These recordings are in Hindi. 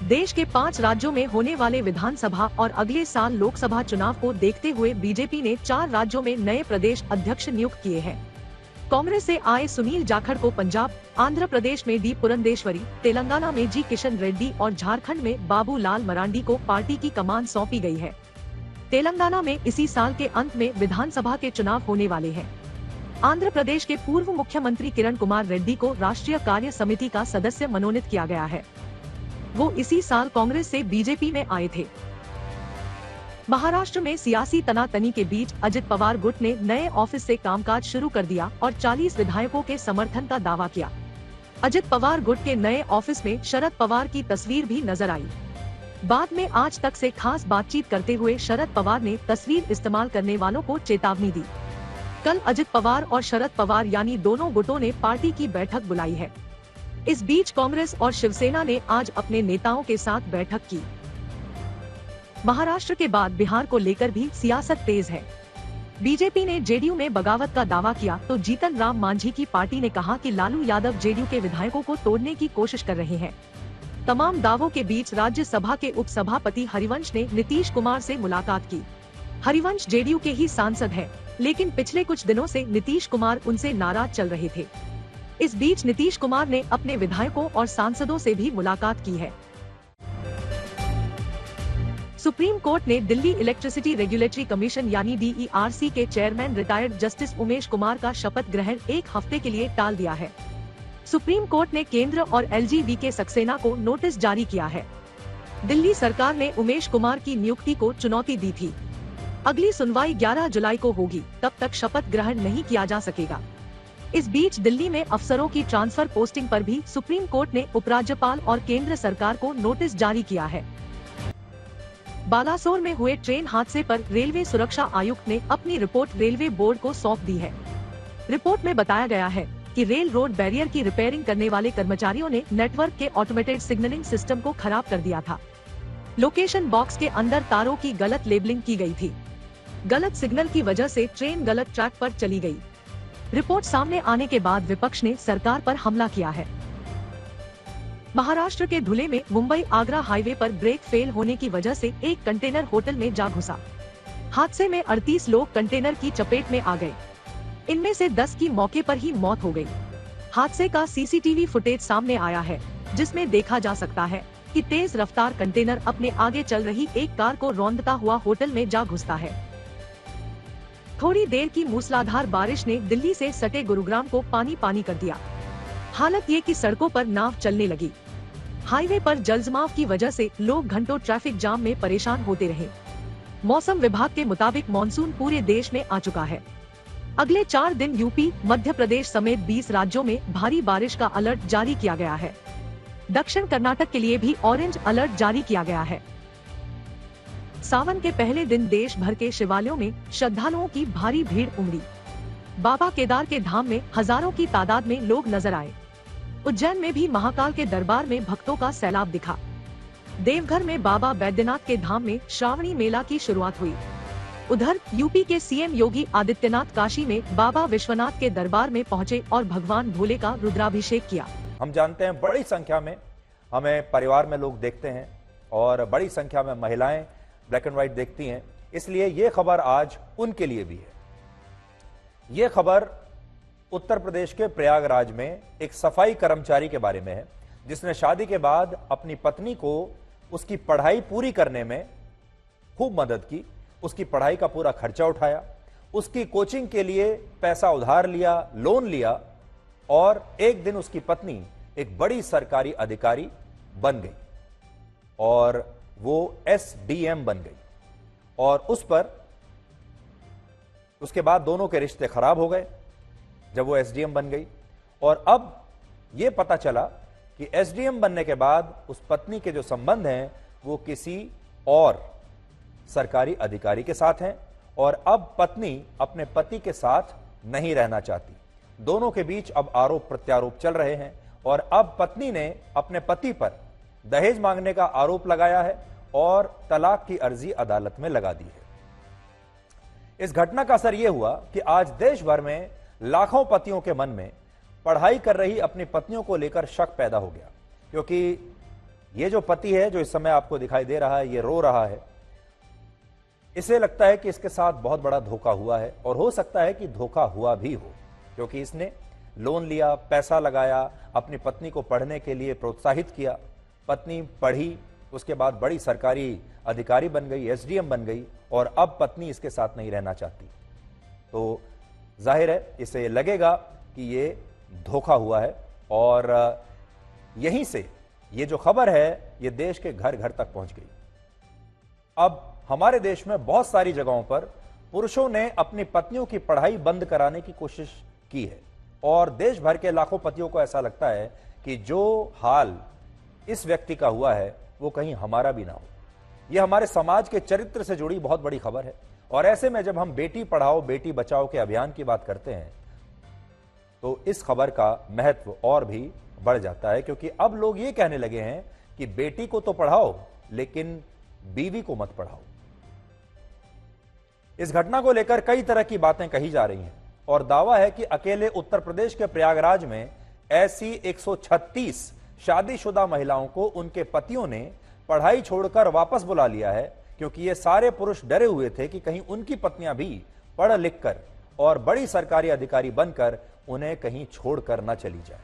देश के 5 राज्यों में होने वाले विधानसभा और अगले साल लोकसभा चुनाव को देखते हुए बीजेपी ने 4 राज्यों में नए प्रदेश अध्यक्ष नियुक्त किए हैं। कांग्रेस से आए सुनील जाखड़ को पंजाब, आंध्र प्रदेश में डी पुरंदेश्वरी, तेलंगाना में जी किशन रेड्डी और झारखंड में बाबू लाल मरांडी को पार्टी की कमान सौंपी गई है। तेलंगाना में इसी साल के अंत में विधानसभा के चुनाव होने वाले हैं। आंध्र प्रदेश के पूर्व मुख्यमंत्री किरण कुमार रेड्डी को राष्ट्रीय कार्य समिति का सदस्य मनोनीत किया गया है। वो इसी साल कांग्रेस से बीजेपी में आए थे। महाराष्ट्र में सियासी तनातनी के बीच अजित पवार गुट ने नए ऑफिस से कामकाज शुरू कर दिया और 40 विधायकों के समर्थन का दावा किया। अजित पवार गुट के नए ऑफिस में शरद पवार की तस्वीर भी नजर आई। बाद में आज तक से खास बातचीत करते हुए शरद पवार ने तस्वीर इस्तेमाल करने वालों को चेतावनी दी। कल अजित पवार और शरद पवार यानी दोनों गुटों ने पार्टी की बैठक बुलाई है। इस बीच कांग्रेस और शिवसेना ने आज अपने नेताओं के साथ बैठक की। महाराष्ट्र के बाद बिहार को लेकर भी सियासत तेज है। बीजेपी ने जेडीयू में बगावत का दावा किया तो जीतन राम मांझी की पार्टी ने कहा कि लालू यादव जेडीयू के विधायकों को तोड़ने की कोशिश कर रहे हैं। तमाम दावों के बीच राज्यसभा के उपसभापति हरिवंश ने नीतीश कुमार से मुलाकात की। हरिवंश जेडीयू के ही सांसद हैं, लेकिन पिछले कुछ दिनों से नीतीश कुमार उनसे नाराज चल रहे थे। इस बीच नीतीश कुमार ने अपने विधायकों और सांसदों से भी मुलाकात की है। सुप्रीम कोर्ट ने दिल्ली इलेक्ट्रिसिटी रेगुलेटरी कमीशन यानी DERC के chairman retired justice Umesh Kumar का शपथ ग्रहण 1 हफ्ते के लिए टाल दिया है। सुप्रीम कोर्ट ने केंद्र और LG सक्सेना को नोटिस जारी किया है। दिल्ली सरकार ने उमेश कुमार की नियुक्ति को चुनौती दी थी। अगली सुनवाई 11 जुलाई को होगी, तब तक शपथ ग्रहण नहीं किया जा सकेगा। इस बीच दिल्ली में अफसरों की ट्रांसफर पोस्टिंग पर भी सुप्रीम कोर्ट ने उपराज्यपाल और केंद्र सरकार को नोटिस जारी किया है। बालासोर में हुए ट्रेन हादसे पर रेलवे सुरक्षा आयुक्त ने अपनी रिपोर्ट रेलवे बोर्ड को सौंप दी है। रिपोर्ट में बताया गया है कि रेल रोड बैरियर की रिपेयरिंग करने वाले कर्मचारियों ने नेटवर्क के ऑटोमेटेड सिग्नलिंग सिस्टम को खराब कर दिया था। लोकेशन बॉक्स के अंदर तारों की गलत लेबलिंग की गई थी। गलत सिग्नल की वजह से ट्रेन गलत ट्रैक पर चली गई। रिपोर्ट सामने आने के बाद विपक्ष ने सरकार पर हमला किया है। महाराष्ट्र के धुले में मुंबई आगरा हाईवे पर ब्रेक फेल होने की वजह से एक कंटेनर होटल में जा घुसा। हादसे में 38 लोग कंटेनर की चपेट में आ गए। इनमें से 10 की मौके पर ही मौत हो गई। हादसे का CCTV फुटेज सामने आया है, जिसमें देखा जा सकता है कि तेज रफ्तार कंटेनर अपने आगे चल रही एक कार को रौंदता हुआ होटल में जा घुसता है। थोड़ी देर की मूसलाधार बारिश ने दिल्ली से सटे गुरुग्राम को पानी पानी कर दिया। हालत ये कि सड़कों पर नाव चलने लगी। हाईवे पर जलजमाव की वजह से लोग घंटों ट्रैफिक जाम में परेशान होते रहे। मौसम विभाग के मुताबिक मानसून पूरे देश में आ चुका है। अगले 4 दिन यूपी, मध्य प्रदेश समेत 20 राज्यों में भारी बारिश का अलर्ट जारी किया गया है। दक्षिण कर्नाटक के लिए भी ऑरेंज अलर्ट जारी किया गया है। सावन के पहले दिन देश भर के शिवालयों में श्रद्धालुओं की भारी भीड़ उमड़ी। बाबा केदार के धाम में हजारों की तादाद में लोग नजर आए। उज्जैन में भी महाकाल के दरबार में भक्तों का सैलाब दिखा। देवघर में बाबा बैद्यनाथ के धाम में श्रावणी मेला की शुरुआत हुई। उधर यूपी के CM योगी आदित्यनाथ काशी में बाबा विश्वनाथ के दरबार में पहुंचे और भगवान भोले का रुद्राभिषेक किया। हम जानते हैं बड़ी संख्या में हमें परिवार में लोग देखते हैं और बड़ी संख्या में महिलाएं ब्लैक एंड व्हाइट देखती हैं, इसलिए ये खबर आज उनके लिए भी है। ये खबर उत्तर प्रदेश के प्रयागराज में एक सफाई कर्मचारी के बारे में है, जिसने शादी के बाद अपनी पत्नी को उसकी पढ़ाई पूरी करने में खूब मदद की, उसकी पढ़ाई का पूरा खर्चा उठाया, उसकी कोचिंग के लिए पैसा उधार लिया, लोन लिया और एक दिन उसकी पत्नी एक बड़ी सरकारी अधिकारी बन गई और वो SDM बन गई और उस पर उसके बाद दोनों के रिश्ते खराब हो गए जब वो SDM बन गई। और अब ये पता चला कि SDM बनने के बाद उस पत्नी के जो संबंध हैं वो किसी और सरकारी अधिकारी के साथ हैं और अब पत्नी अपने पति के साथ नहीं रहना चाहती। दोनों के बीच अब आरोप प्रत्यारोप चल रहे हैं और अब पत्नी ने अपने पति पर दहेज मांगने का आरोप लगाया है और तलाक की अर्जी अदालत में लगा दी है। इस घटना का असर यह हुआ कि आज देश भर में लाखों पतियों के मन में पढ़ाई कर रही अपनी पत्नियों को लेकर शक पैदा हो गया, क्योंकि ये जो पति है जो इस समय आपको दिखाई दे रहा है, ये रो रहा है। इसे लगता है कि इसके साथ बहुत बड़ा धोखा हुआ है, और हो सकता है कि धोखा हुआ भी हो, क्योंकि इसने लोन लिया, पैसा लगाया, अपनी पत्नी को पढ़ने के लिए प्रोत्साहित किया। पत्नी पढ़ी, उसके बाद बड़ी सरकारी अधिकारी बन गई, एसडीएम बन गई, और अब पत्नी इसके साथ नहीं रहना चाहती। तो जाहिर है इसे लगेगा कि ये धोखा हुआ है, और यहीं से ये जो खबर है ये देश के घर घर तक पहुंच गई। अब हमारे देश में बहुत सारी जगहों पर पुरुषों ने अपनी पत्नियों की पढ़ाई बंद कराने की कोशिश की है, और देश भर के लाखों पतियों को ऐसा लगता है कि जो हाल इस व्यक्ति का हुआ है वो कहीं हमारा भी ना हो। यह हमारे समाज के चरित्र से जुड़ी बहुत बड़ी खबर है, और ऐसे में जब हम बेटी पढ़ाओ बेटी बचाओ के अभियान की बात करते हैं तो इस खबर का महत्व और भी बढ़ जाता है, क्योंकि अब लोग ये कहने लगे हैं कि बेटी को तो पढ़ाओ लेकिन बीवी को मत पढ़ाओ। इस घटना को लेकर कई तरह की बातें कही जा रही हैं, और दावा है कि अकेले उत्तर प्रदेश के प्रयागराज में ऐसी 136 शादीशुदा महिलाओं को उनके पतियों ने पढ़ाई छोड़कर वापस बुला लिया है, क्योंकि ये सारे पुरुष डरे हुए थे कि कहीं उनकी पत्नियां भी पढ़ लिख कर और बड़ी सरकारी अधिकारी बनकर उन्हें कहीं छोड़कर न चली जाए।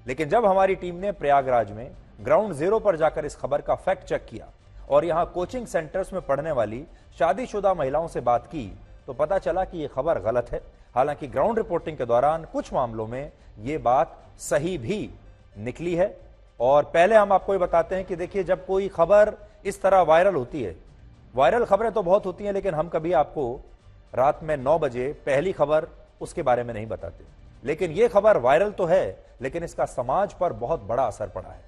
लेकिन जब हमारी टीम ने प्रयागराज में ग्राउंड जीरो पर जाकर इस खबर का फैक्ट चेक किया और यहां कोचिंग सेंटर्स में पढ़ने वाली शादीशुदा महिलाओं से बात की, तो पता चला कि यह खबर गलत है। हालांकि ग्राउंड रिपोर्टिंग के दौरान कुछ मामलों में यह बात सही भी निकली है। और पहले हम आपको ये बताते हैं कि देखिए, जब कोई खबर इस तरह वायरल होती है, वायरल खबरें तो बहुत होती हैं, लेकिन हम कभी आपको रात में 9 बजे पहली खबर उसके बारे में नहीं बताते। लेकिन यह खबर वायरल तो है, लेकिन इसका समाज पर बहुत बड़ा असर पड़ा है।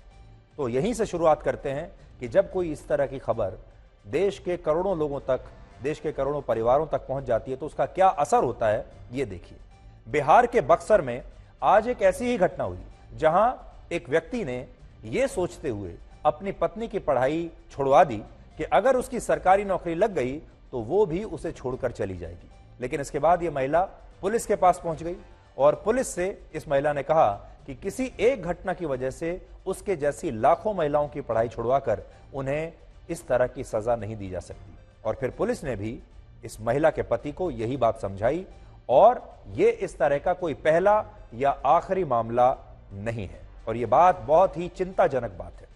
तो यहीं से शुरुआत करते हैं कि जब कोई इस तरह की खबर देश के करोड़ों लोगों तक, देश के करोड़ों परिवारों तक पहुंच जाती है, तो उसका क्या असर होता है ये देखिए। बिहार के बक्सर में आज एक ऐसी ही घटना हुई जहां एक व्यक्ति ने यह सोचते हुए अपनी पत्नी की पढ़ाई छुड़वा दी कि अगर उसकी सरकारी नौकरी लग गई तो वो भी उसे छोड़कर चली जाएगी। लेकिन इसके बाद यह महिला पुलिस के पास पहुंच गई, और पुलिस से इस महिला ने कहा कि किसी एक घटना की वजह से उसके जैसी लाखों महिलाओं की पढ़ाई छुड़वाकर उन्हें इस तरह की सजा नहीं दी जा सकती। और फिर पुलिस ने भी इस महिला के पति को यही बात समझाई, और यह इस तरह का कोई पहला या आखिरी मामला नहीं है, और यह बात बहुत ही चिंताजनक बात है।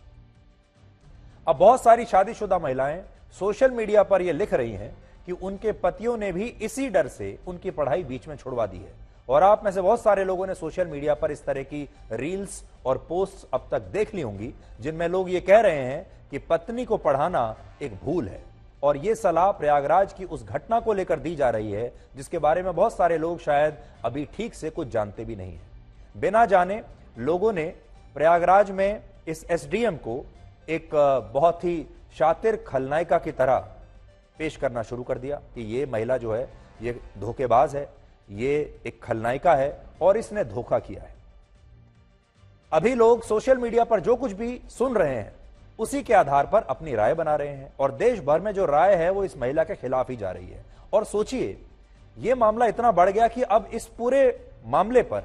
अब बहुत सारी शादीशुदा महिलाएं सोशल मीडिया पर यह लिख रही हैं कि उनके पतियों ने भी इसी डर से उनकी पढ़ाई बीच में छुड़वा दी है। और आप में से बहुत सारे लोगों ने सोशल मीडिया पर इस तरह की रील्स और पोस्ट्स अब तक देख ली होंगी, जिनमें लोग ये कह रहे हैं कि पत्नी को पढ़ाना एक भूल है। और यह सलाह प्रयागराज की उस घटना को लेकर दी जा रही है जिसके बारे में बहुत सारे लोग शायद अभी ठीक से कुछ जानते भी नहीं है। बिना जाने लोगों ने प्रयागराज में इस एसडीएम को एक बहुत ही शातिर खलनायिका की तरह पेश करना शुरू कर दिया कि ये महिला जो है ये धोखेबाज है, ये एक खलनायिका है और इसने धोखा किया है। अभी लोग सोशल मीडिया पर जो कुछ भी सुन रहे हैं उसी के आधार पर अपनी राय बना रहे हैं, और देश भर में जो राय है वो इस महिला के खिलाफ ही जा रही है। और सोचिए, ये मामला इतना बढ़ गया कि अब इस पूरे मामले पर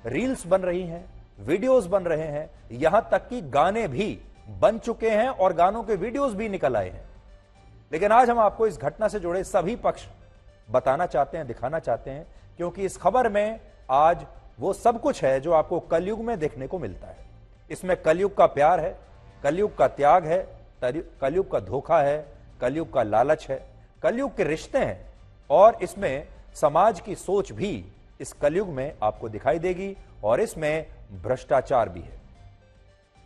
रील्स बन रही हैं, वीडियोस बन रहे हैं, यहां तक कि गाने भी बन चुके हैं और गानों के वीडियोस भी निकल आए हैं। लेकिन आज हम आपको इस घटना से जुड़े सभी पक्ष बताना चाहते हैं, दिखाना चाहते हैं, क्योंकि इस खबर में आज वो सब कुछ है जो आपको कलयुग में देखने को मिलता है। इसमें कलयुग का प्यार है, कलयुग का त्याग है, कलयुग का धोखा है, कलयुग का लालच है, कलयुग के रिश्ते हैं, और इसमें समाज की सोच भी इस कलयुग में आपको दिखाई देगी, और इसमें भ्रष्टाचार भी है।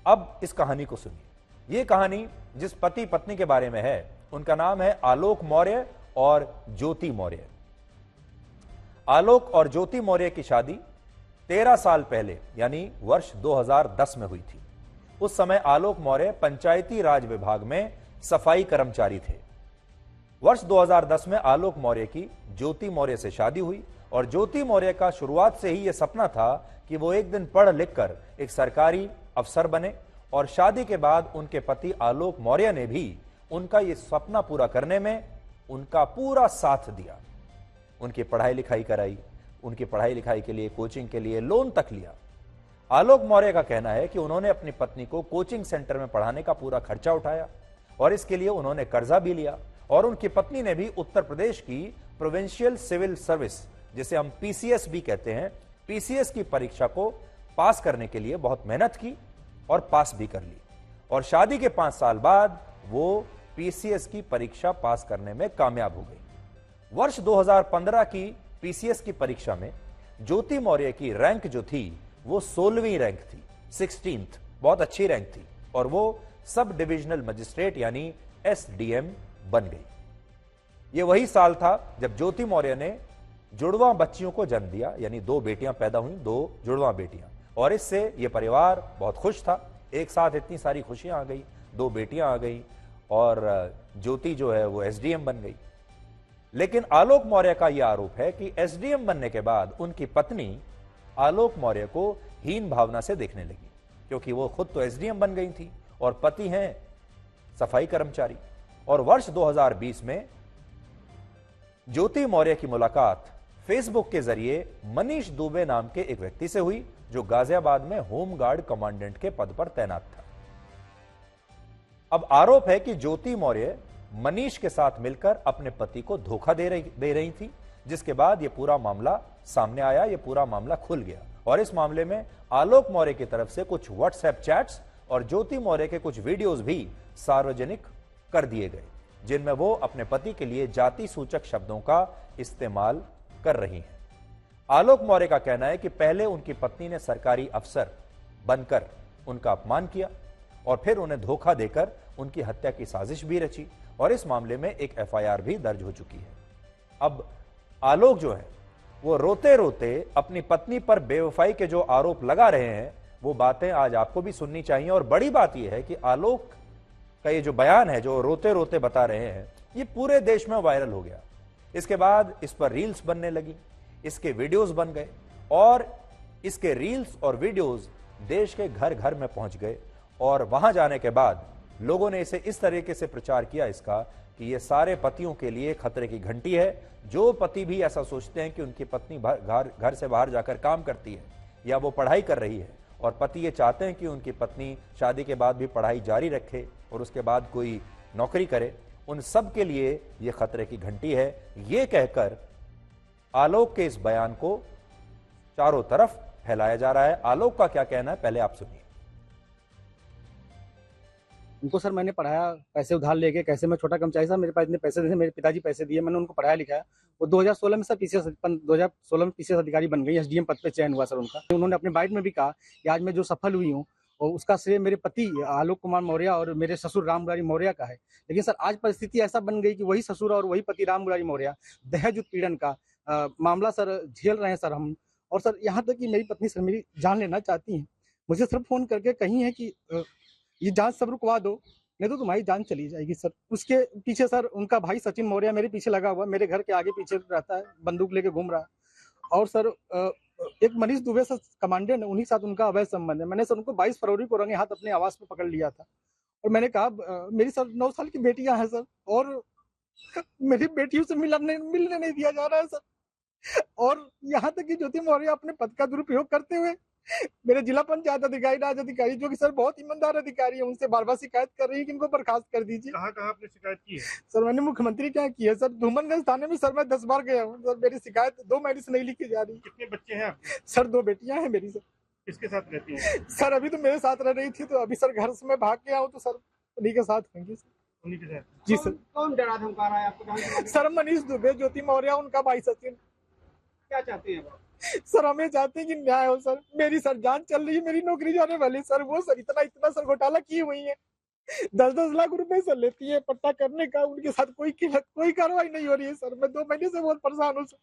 अब इस कहानी को सुनिए। यह कहानी जिस पति पत्नी के बारे में है उनका नाम है आलोक मौर्य और ज्योति मौर्य। आलोक और ज्योति मौर्य की शादी 13 साल पहले यानी वर्ष 2010 में हुई थी। उस समय आलोक मौर्य पंचायती राज विभाग में सफाई कर्मचारी थे। वर्ष 2010 में आलोक मौर्य की ज्योति मौर्य से शादी हुई, और ज्योति मौर्य का शुरुआत से ही यह सपना था कि वो एक दिन पढ़ लिख कर एक सरकारी अफसर बने, और शादी के बाद उनके पति आलोक मौर्य ने भी उनका यह सपना पूरा करने में उनका पूरा साथ दिया। उनकी पढ़ाई लिखाई कराई, उनकी पढ़ाई लिखाई के लिए, कोचिंग के लिए लोन तक लिया। आलोक मौर्य का कहना है कि उन्होंने अपनी पत्नी को कोचिंग सेंटर में पढ़ाने का पूरा खर्चा उठाया और इसके लिए उन्होंने कर्जा भी लिया और उनकी पत्नी ने भी उत्तर प्रदेश की प्रोविंशियल सिविल सर्विस, जिसे हम पीसीएस भी कहते हैं, पीसीएस की परीक्षा को पास करने के लिए बहुत मेहनत की और पास भी कर ली और शादी के 5 साल बाद वो पीसीएस की परीक्षा पास करने में कामयाब हो गई। वर्ष 2015 की पीसीएस की परीक्षा में ज्योति मौर्य की रैंक जो थी वो 16वीं रैंक थी, 16th, बहुत अच्छी रैंक थी और वो सब डिविजनल मजिस्ट्रेट यानी एसडीएम बन गई। ये वही साल था जब ज्योति मौर्य ने जुड़वा बच्चियों को जन्म दिया, यानी 2 बेटियां पैदा हुई, 2 जुड़वा बेटियां, और इससे ये परिवार बहुत खुश था। एक साथ इतनी सारी खुशियां आ गई, 2 बेटियां आ गई और ज्योति जो है वो एसडीएम बन गई। लेकिन आलोक मौर्य का यह आरोप है कि एसडीएम बनने के बाद उनकी पत्नी आलोक मौर्य को हीन भावना से देखने लगी, क्योंकि वो खुद तो एसडीएम बन गई थी और पति हैं सफाई कर्मचारी। और वर्ष 2020 में ज्योति मौर्य की मुलाकात फेसबुक के जरिए मनीष दुबे नाम के एक व्यक्ति से हुई, जो गाजियाबाद में होमगार्ड कमांडेंट के पद पर तैनात था। अब आरोप है कि ज्योति मौर्य मनीष के साथ मिलकर अपने पति को धोखा दे रही थी, जिसके बाद यह पूरा मामला सामने आया, यह पूरा मामला खुल गया और इस मामले में आलोक मौर्य की तरफ से कुछ व्हाट्सएप चैट्स और ज्योति मौर्य के कुछ वीडियोस भी सार्वजनिक कर दिए गए, जिनमें वो अपने पति के लिए जाति सूचक शब्दों का इस्तेमाल कर रही हैं। आलोक मौर्य का कहना है कि पहले उनकी पत्नी ने सरकारी अफसर बनकर उनका अपमान किया और फिर उन्हें धोखा देकर उनकी हत्या की साजिश भी रची और इस मामले में एक एफआईआर भी दर्ज हो चुकी है। अब आलोक जो है वो रोते रोते अपनी पत्नी पर बेवफाई के जो आरोप लगा रहे हैं वो बातें आज आपको भी सुननी चाहिए। और बड़ी बात यह है कि आलोक का ये जो बयान है, जो रोते रोते बता रहे हैं, ये पूरे देश में वायरल हो गया। इसके बाद इस पर रील्स बनने लगी, इसके वीडियोस बन गए और इसके रील्स और वीडियोस देश के घर घर में पहुंच गए और वहां जाने के बाद लोगों ने इसे इस तरीके से प्रचार किया इसका कि ये सारे पतियों के लिए खतरे की घंटी है। जो पति भी ऐसा सोचते हैं कि उनकी पत्नी घर से बाहर जाकर काम करती है या वो पढ़ाई कर रही है और पति ये चाहते हैं कि उनकी पत्नी शादी के बाद भी पढ़ाई जारी रखे और उसके बाद कोई नौकरी करे, उन सब के लिए ये खतरे की घंटी है। ये कहकर आलोक के इस बयान को चारों तरफ फैलाया जा रहा है। आलोक का क्या कहना है, पहले आप सुनिए। उनको सर मैंने पढ़ाया, पैसे उधार लेके, कैसे मैं छोटा कर्मचारी साहब, मेरे पास इतने पैसे नहीं थे, मेरे पिताजी पैसे दिए, मैंने उनको पढ़ाया लिखाया। वो 2016 में सर पीसीएस अधिकारी बन गई, एसडीएम पद पे चयन हुआ सर उनका। उन्होंने अपने बाइट में भी कहा कि आज मैं जो सफल हुई हूँ और उसका श्रेय मेरे पति आलोक कुमार मौर्य और मेरे ससुर राम मुरारी मौर्य का है। लेकिन सर आज परिस्थिति ऐसा बन गई कि वही ससुर और वही पति राम मुरारी मौर्य दहेज उत्पीड़न का मामला सर झेल रहे हैं सर हम। और सर यहाँ तक कि मेरी पत्नी सर मेरी जान लेना चाहती हैं, मुझे सर फोन करके कही है कि ये जांच सब रुकवा दो, नहीं तो तुम्हारी जान चली जाएगी सर। उसके पीछे सर उनका भाई सचिन मौर्य मेरे पीछे लगा हुआ, मेरे घर के आगे पीछे रहता है, बंदूक लेके घूम रहा है। और सर एक मनीष दुबे सर कमांडेंट है, उन्हीं साथ उनका अवैध संबंध है। मैंने सर उनको 22 फरवरी को रंगे हाथ अपने आवास पे पकड़ लिया था और मैंने कहा मेरी सर 9 साल की बेटियां हैं सर और मेरी बेटियों से मिलने नहीं दिया जा रहा है सर। और यहाँ तक कि ज्योति मौर्य अपने पद का दुरुपयोग करते हुए मेरे जिला पंचायत अधिकारी, राज अधिकारी, जो कि सर बहुत ईमानदार अधिकारी है, उनसे बार बार शिकायत कर रही है कि इनको बर्खास्त कर दीजिए। कहाँ आपने शिकायत की है? सर मैंने मुख्यमंत्री क्या की है सर, धूमनगंज थाने में सर मैं 10 बार गया हूँ सर। मेरी शिकायत 2 महीने से नहीं लिखी जा रही। कितने बच्चे हैं आपके? सर 2 बेटियां हैं मेरी सर। किसके साथ रहती हैं? सर अभी तो मेरे साथ रह रही थी, तो अभी सर घर से मैं भाग के आऊँ तो सर उन्हीं के साथ होंगी सर। उन्हीं के साथ? जी सर। कौन डरा धमका रहा है आपको? सर मनीष दुबे, ज्योति मौर्य, उनका भाई सचिन। क्या चाहते हैं आप? सर हमें चाहते हैं कि न्याय हो सर। मेरी सर जान चल रही है, मेरी नौकरी जाने वाली सर। वो सर इतना सर घोटाला की हुई है, 10-10 लाख रुपए सर लेती है पट्टा करने का, उनके साथ कोई कार्रवाई नहीं हो रही है सर। मैं 2 महीने से बहुत परेशान हूँ सर।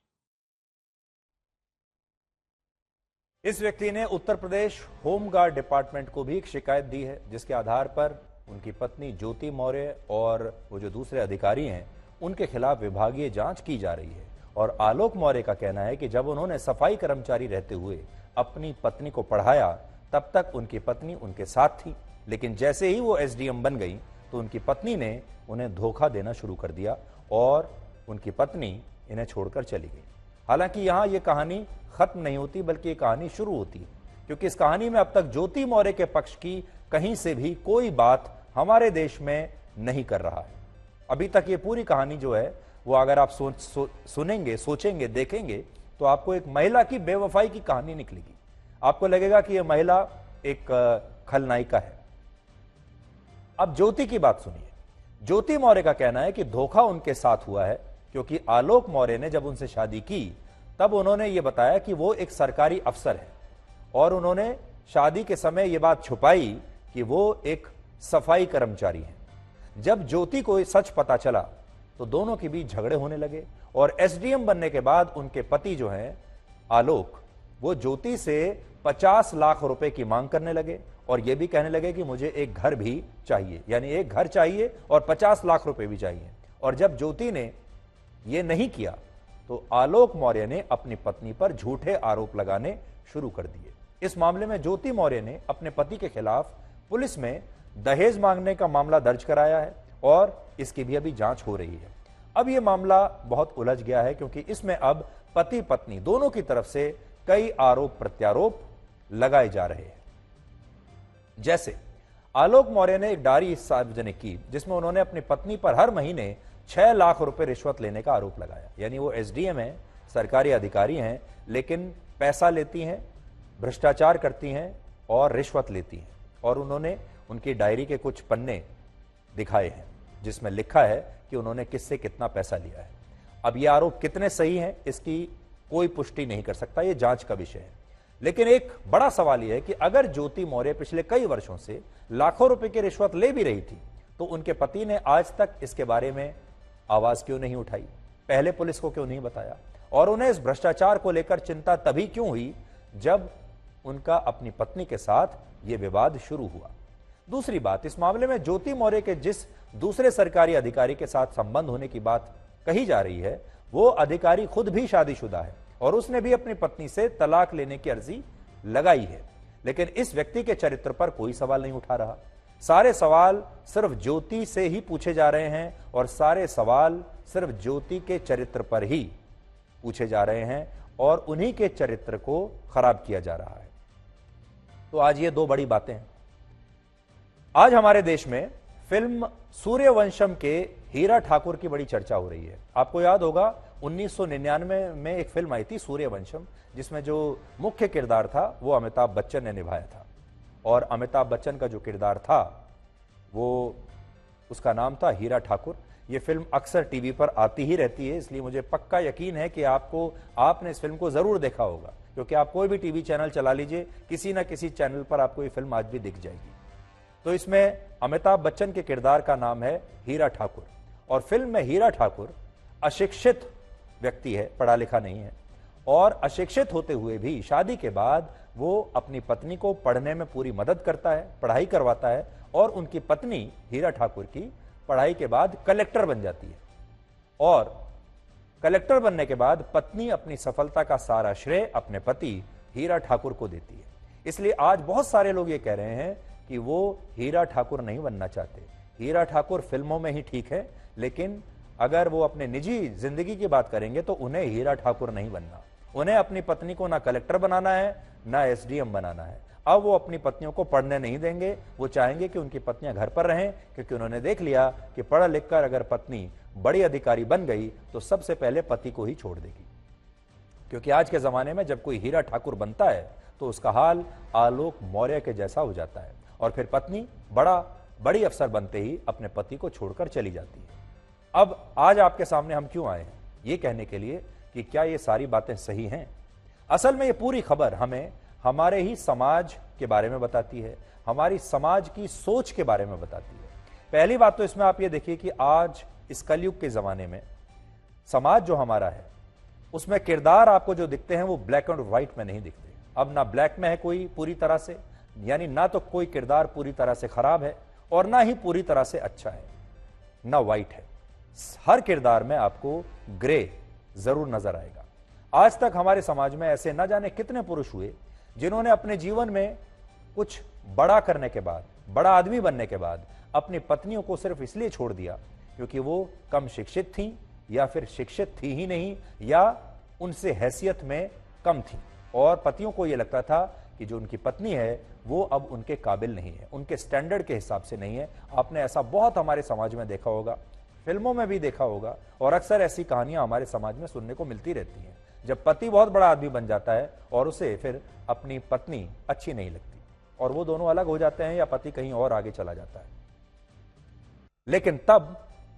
इस व्यक्ति ने उत्तर प्रदेश होमगार्ड डिपार्टमेंट को भी एक शिकायत दी है, जिसके आधार पर उनकी पत्नी ज्योति मौर्य और वो जो दूसरे अधिकारी हैं उनके खिलाफ विभागीय जांच की जा रही है। और आलोक मौर्य का कहना है कि जब उन्होंने सफाई कर्मचारी रहते हुए अपनी पत्नी को पढ़ाया तब तक उनकी पत्नी उनके साथ थी, लेकिन जैसे ही वो एसडीएम बन गई तो उनकी पत्नी ने उन्हें धोखा देना शुरू कर दिया और उनकी पत्नी इन्हें छोड़कर चली गई। हालांकि यहाँ ये कहानी खत्म नहीं होती, बल्कि ये कहानी शुरू होती है, क्योंकि इस कहानी में अब तक ज्योति मौर्य के पक्ष की कहीं से भी कोई बात हमारे देश में नहीं कर रहा है। अभी तक ये पूरी कहानी जो है वो अगर आप सुनेंगे, सोचेंगे, देखेंगे तो आपको एक महिला की बेवफाई की कहानी निकलेगी। आपको लगेगा कि यह महिला एक खलनायिका है। अब ज्योति की बात सुनिए। ज्योति मौर्य का कहना है कि धोखा उनके साथ हुआ है, क्योंकि आलोक मौर्य ने जब उनसे शादी की तब उन्होंने ये बताया कि वो एक सरकारी अफसर है, और उन्होंने शादी के समय ये बात छुपाई कि वो एक सफाई कर्मचारी है। जब ज्योति को सच पता चला तो दोनों के बीच झगड़े होने लगे, और एसडीएम बनने के बाद उनके पति जो हैं आलोक, वो ज्योति से 50 लाख रुपए की मांग करने लगे, और ये भी कहने लगे कि मुझे एक घर भी चाहिए, यानी एक घर चाहिए और 50 लाख रुपए भी चाहिए। और जब ज्योति ने ये नहीं किया तो आलोक मौर्य ने अपनी पत्नी पर झूठे आरोप लगाने शुरू कर दिए। इस मामले में ज्योति मौर्य ने अपने पति के खिलाफ पुलिस में दहेज मांगने का मामला दर्ज कराया है, और इसकी भी अभी जांच हो रही है। अब यह मामला बहुत उलझ गया है, क्योंकि इसमें अब पति पत्नी दोनों की तरफ से कई आरोप प्रत्यारोप लगाए जा रहे हैं। जैसे आलोक मौर्य ने एक डायरी सार्वजनिक की जिसमें उन्होंने अपनी पत्नी पर हर महीने 6 लाख रुपए रिश्वत लेने का आरोप लगाया। यानी वो एसडीएम है, सरकारी अधिकारी हैं, लेकिन पैसा लेती हैं, भ्रष्टाचार करती हैं और रिश्वत लेती हैं। और उन्होंने उनकी डायरी के कुछ पन्ने दिखाए हैं जिसमें लिखा है कि उन्होंने किससे कितना पैसा लिया है। अब ये आरोप कितने सही हैं इसकी कोई पुष्टि नहीं कर सकता, ये जांच का विषय है। लेकिन एक बड़ा सवाल यह है कि अगर ज्योति मौर्य पिछले कई वर्षों से लाखों रुपए की रिश्वत ले भी रही थी तो उनके पति ने आज तक इसके बारे में आवाज क्यों नहीं उठाई, पहले पुलिस को क्यों नहीं बताया, और उन्हें इस भ्रष्टाचार को लेकर चिंता तभी क्यों हुई जब उनका अपनी पत्नी के साथ यह विवाद शुरू हुआ। दूसरी बात, इस मामले में ज्योति मौर्य के जिस दूसरे सरकारी अधिकारी के साथ संबंध होने की बात कही जा रही है, वो अधिकारी खुद भी शादीशुदा है और उसने भी अपनी पत्नी से तलाक लेने की अर्जी लगाई है। लेकिन इस व्यक्ति के चरित्र पर कोई सवाल नहीं उठा रहा। सारे सवाल सिर्फ ज्योति से ही पूछे जा रहे हैं, और सारे सवाल सिर्फ ज्योति के चरित्र पर ही पूछे जा रहे हैं, और उन्हीं के चरित्र को खराब किया जा रहा है। तो आज ये दो बड़ी बातें हैं। आज हमारे देश में फिल्म सूर्यवंशम के हीरा ठाकुर की बड़ी चर्चा हो रही है। आपको याद होगा 1999 में एक फिल्म आई थी सूर्यवंशम, जिसमें जो मुख्य किरदार था वो अमिताभ बच्चन ने निभाया था, और अमिताभ बच्चन का जो किरदार था वो उसका नाम था हीरा ठाकुर। ये फिल्म अक्सर टीवी पर आती ही रहती है, इसलिए मुझे पक्का यकीन है कि आपने इस फिल्म को जरूर देखा होगा, क्योंकि आप कोई भी टीवी चैनल चला लीजिए, किसी ना किसी चैनल पर आपको ये फिल्म आज भी दिख जाएगी। तो इसमें अमिताभ बच्चन के किरदार का नाम है हीरा ठाकुर, और फिल्म में हीरा ठाकुर अशिक्षित व्यक्ति है, पढ़ा लिखा नहीं है, और अशिक्षित होते हुए भी शादी के बाद वो अपनी पत्नी को पढ़ने में पूरी मदद करता है, पढ़ाई करवाता है, और उनकी पत्नी हीरा ठाकुर की पढ़ाई के बाद कलेक्टर बन जाती है, और कलेक्टर बनने के बाद पत्नी अपनी सफलता का सारा श्रेय अपने पति हीरा ठाकुर को देती है। इसलिए आज बहुत सारे लोग ये कह रहे हैं कि वो हीरा ठाकुर नहीं बनना चाहते। हीरा ठाकुर फिल्मों में ही ठीक है, लेकिन अगर वो अपने निजी जिंदगी की बात करेंगे तो उन्हें हीरा ठाकुर नहीं बनना। उन्हें अपनी पत्नी को ना कलेक्टर बनाना है ना एसडीएम बनाना है। अब वो अपनी पत्नियों को पढ़ने नहीं देंगे, वो चाहेंगे कि उनकी पत्नियां घर पर रहें, क्योंकि उन्होंने देख लिया कि पढ़ लिख कर अगर पत्नी बड़ी अधिकारी बन गई तो सबसे पहले पति को ही छोड़ देगी। क्योंकि आज के जमाने में जब कोई हीरा ठाकुर बनता है तो उसका हाल आलोक मौर्य के जैसा हो जाता है, और फिर पत्नी बड़ी अफसर बनते ही अपने पति को छोड़कर चली जाती है। अब आज आपके सामने हम क्यों आए हैं, ये कहने के लिए कि क्या ये सारी बातें सही हैं। असल में ये पूरी खबर हमें हमारे ही समाज के बारे में बताती है, हमारी समाज की सोच के बारे में बताती है। पहली बात तो इसमें आप ये देखिए कि आज इस कलयुग के जमाने में समाज जो हमारा है उसमें किरदार आपको जो दिखते हैं वो ब्लैक एंड व्हाइट में नहीं दिखते। अब ना ब्लैक में है कोई पूरी तरह से, यानी ना तो कोई किरदार पूरी तरह से खराब है और ना ही पूरी तरह से अच्छा है, ना व्हाइट है। हर किरदार में आपको ग्रे जरूर नजर आएगा। आज तक हमारे समाज में ऐसे न जाने कितने पुरुष हुए जिन्होंने अपने जीवन में कुछ बड़ा करने के बाद, बड़ा आदमी बनने के बाद अपनी पत्नियों को सिर्फ इसलिए छोड़ दिया क्योंकि वो कम शिक्षित थी या फिर शिक्षित थी ही नहीं या उनसे हैसियत में कम थी, और पतियों को यह लगता था कि जो उनकी पत्नी है वो अब उनके काबिल नहीं है, उनके स्टैंडर्ड के हिसाब से नहीं है। आपने ऐसा बहुत हमारे समाज में देखा होगा, फिल्मों में भी देखा होगा, और अक्सर ऐसी कहानियां हमारे समाज में सुनने को मिलती रहती हैं। जब पति बहुत बड़ा आदमी बन जाता है और उसे फिर अपनी पत्नी अच्छी नहीं लगती और वो दोनों अलग हो जाते हैं या पति कहीं और आगे चला जाता है। लेकिन तब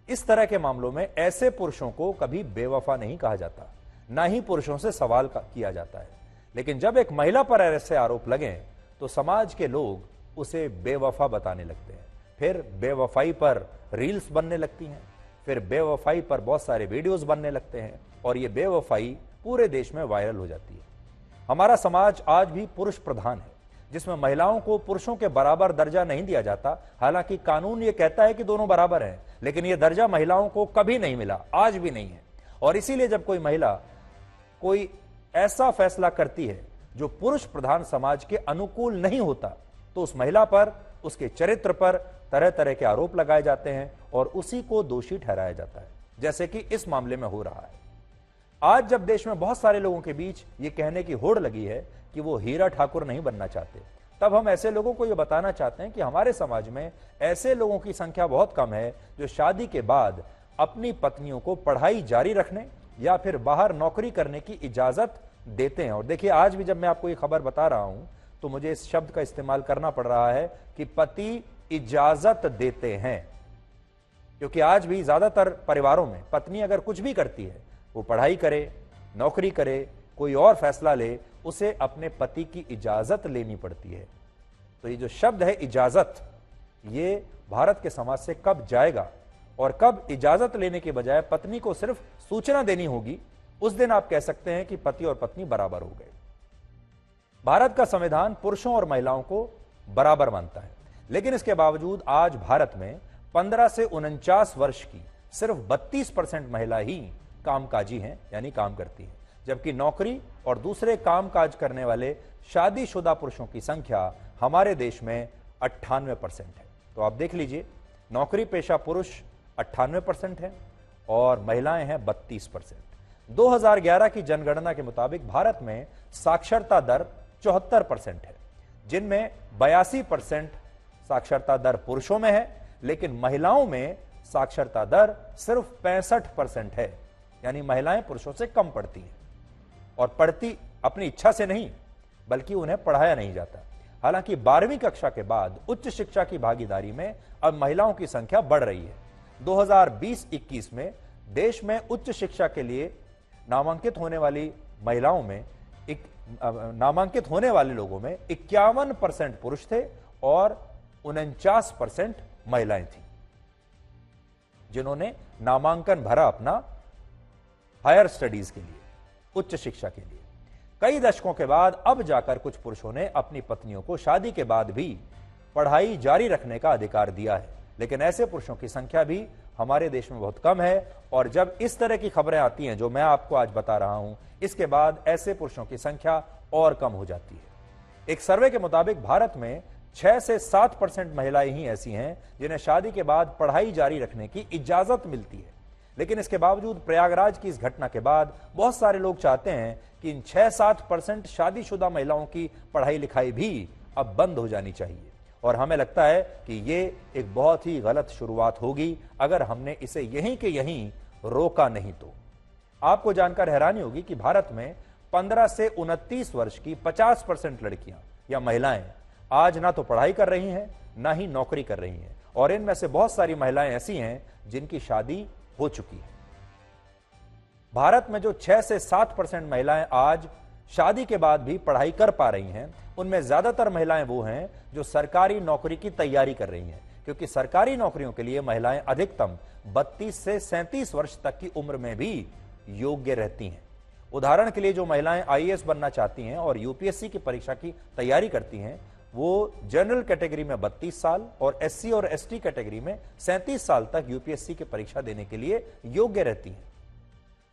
इस तरह के मामलों में ऐसे पुरुषों को कभी बेवफा नहीं कहा जाता, ना ही पुरुषों से सवाल किया जाता है। लेकिन जब एक महिला पर ऐसे आरोप लगे तो समाज के लोग उसे बेवफा बताने लगते हैं। फिर बेवफाई पर रील्स बनने लगती हैं, फिर बेवफाई पर बहुत सारे वीडियोस बनने लगते हैं और ये बेवफाई पूरे देश में वायरल हो जाती है। हमारा समाज आज भी पुरुष प्रधान है, जिसमें महिलाओं को पुरुषों के बराबर दर्जा नहीं दिया जाता। हालांकि कानून ये कहता है कि दोनों बराबर हैं, लेकिन यह दर्जा महिलाओं को कभी नहीं मिला, आज भी नहीं है। और इसीलिए जब कोई महिला कोई ऐसा फैसला करती है जो पुरुष प्रधान समाज के अनुकूल नहीं होता, तो उस महिला पर, उसके चरित्र पर तरह तरह के आरोप लगाए जाते हैं और उसी को दोषी ठहराया जाता है, जैसे कि इस मामले में हो रहा है। आज जब देश में बहुत सारे लोगों के बीच ये कहने की होड़ लगी है कि वो हीरा ठाकुर नहीं बनना चाहते, तब हम ऐसे लोगों को ये बताना चाहते हैं कि हमारे समाज में ऐसे लोगों की संख्या बहुत कम है जो शादी के बाद अपनी पत्नियों को पढ़ाई जारी रखने या फिर बाहर नौकरी करने की इजाजत देते हैं। और देखिए, आज भी जब मैं आपको ये खबर बता रहा हूं तो मुझे इस शब्द का इस्तेमाल करना पड़ रहा है कि पति इजाजत देते हैं, क्योंकि आज भी ज्यादातर परिवारों में पत्नी अगर कुछ भी करती है, वो पढ़ाई करे, नौकरी करे, कोई और फैसला ले, उसे अपने पति की इजाजत लेनी पड़ती है। तो ये जो शब्द है इजाजत, ये भारत के समाज से कब जाएगा और कब इजाजत लेने के बजाय पत्नी को सिर्फ सूचना देनी होगी, उस दिन आप कह सकते हैं कि पति और पत्नी बराबर हो गए। भारत का संविधान पुरुषों और महिलाओं को बराबर मानता है, लेकिन इसके बावजूद आज भारत में 15 से 49 वर्ष की सिर्फ 32% महिला ही कामकाजी हैं, यानी काम करती हैं, जबकि नौकरी और दूसरे कामकाज करने वाले शादीशुदा पुरुषों की संख्या हमारे देश में 98% है। तो आप देख लीजिए, नौकरी पेशा पुरुष 98% है और महिलाएं हैं 32%। 2011 की जनगणना के मुताबिक भारत में साक्षरता दर 74% है, जिनमें 82% साक्षरता दर पुरुषों में है, लेकिन महिलाओं में साक्षरता दर सिर्फ 65% है, यानी महिलाएं पुरुषों से कम पढ़ती हैं और पढ़ती अपनी इच्छा से नहीं, बल्कि उन्हें पढ़ाया नहीं जाता। हालांकि 12वीं कक्षा के बाद उच्च शिक्षा की भागीदारी में अब महिलाओं की संख्या बढ़ रही है। 2020-21 में देश में उच्च शिक्षा के लिए नामांकित होने वाली महिलाओं में नामांकित होने वाले लोगों में 51% पुरुष थे और 49% महिलाएं थी जिन्होंने नामांकन भरा अपना हायर स्टडीज के लिए, उच्च शिक्षा के लिए। कई दशकों के बाद अब जाकर कुछ पुरुषों ने अपनी पत्नियों को शादी के बाद भी पढ़ाई जारी रखने का अधिकार दिया है, लेकिन ऐसे पुरुषों की संख्या भी हमारे देश में बहुत कम है। और जब इस तरह की खबरें आती हैं जो मैं आपको आज बता रहा हूं, इसके बाद ऐसे पुरुषों की संख्या और कम हो जाती है। एक सर्वे के मुताबिक भारत में 6 से 7% महिलाएं ही ऐसी हैं जिन्हें शादी के बाद पढ़ाई जारी रखने की इजाजत मिलती है। लेकिन इसके बावजूद प्रयागराज की इस घटना के बाद बहुत सारे लोग चाहते हैं कि इन 6-7% शादीशुदा महिलाओं की पढ़ाई लिखाई भी अब बंद हो जानी चाहिए। और हमें लगता है कि ये एक बहुत ही गलत शुरुआत होगी अगर हमने इसे यहीं के यहीं रोका नहीं तो। आपको जानकर हैरानी होगी कि भारत में 15 से 29 वर्ष की 50% लड़कियां या महिलाएं आज ना तो पढ़ाई कर रही हैं, ना ही नौकरी कर रही हैं, और इनमें से बहुत सारी महिलाएं ऐसी हैं जिनकी शादी हो चुकी है। भारत में जो 6 से 7% महिलाएं आज शादी के बाद भी पढ़ाई कर पा रही हैं, उनमें ज्यादातर महिलाएं वो हैं जो सरकारी नौकरी की तैयारी कर रही हैं, क्योंकि सरकारी नौकरियों के लिए महिलाएं अधिकतम 32 से 37 वर्ष तक की उम्र में भी योग्य रहती हैं। उदाहरण के लिए, जो महिलाएं आईएएस बनना चाहती हैं और यूपीएससी की परीक्षा की तैयारी करती हैं, वो जनरल कैटेगरी में 32 साल और एससी और एसटी कैटेगरी में 37 साल तक यूपीएससी की परीक्षा देने के लिए योग्य रहती हैं।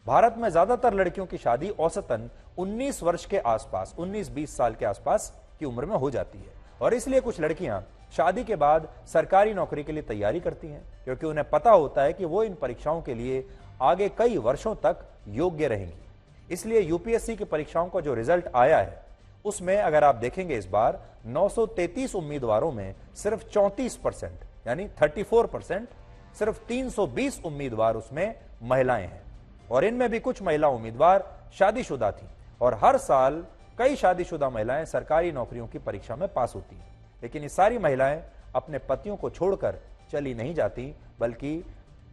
भारत में ज्यादातर लड़कियों की शादी औसतन 19 वर्ष के आसपास, 19-20 साल के आसपास की उम्र में हो जाती है, और इसलिए कुछ लड़कियां शादी के बाद सरकारी नौकरी के लिए तैयारी करती हैं, क्योंकि उन्हें पता होता है कि वो इन परीक्षाओं के लिए आगे कई वर्षों तक योग्य रहेंगी। इसलिए यूपीएससी की परीक्षाओं का जो रिजल्ट आया है, उसमें अगर आप देखेंगे इस बार 933 उम्मीदवारों में सिर्फ 34% यानी 34%, सिर्फ 320 उम्मीदवार उसमें महिलाएं हैं। और इनमें भी कुछ महिला उम्मीदवार शादीशुदा थी। और हर साल कई शादीशुदा महिलाएं सरकारी नौकरियों की परीक्षा में पास होती हैं। लेकिन ये सारी महिलाएं अपने पतियों को छोड़कर चली नहीं जाती, बल्कि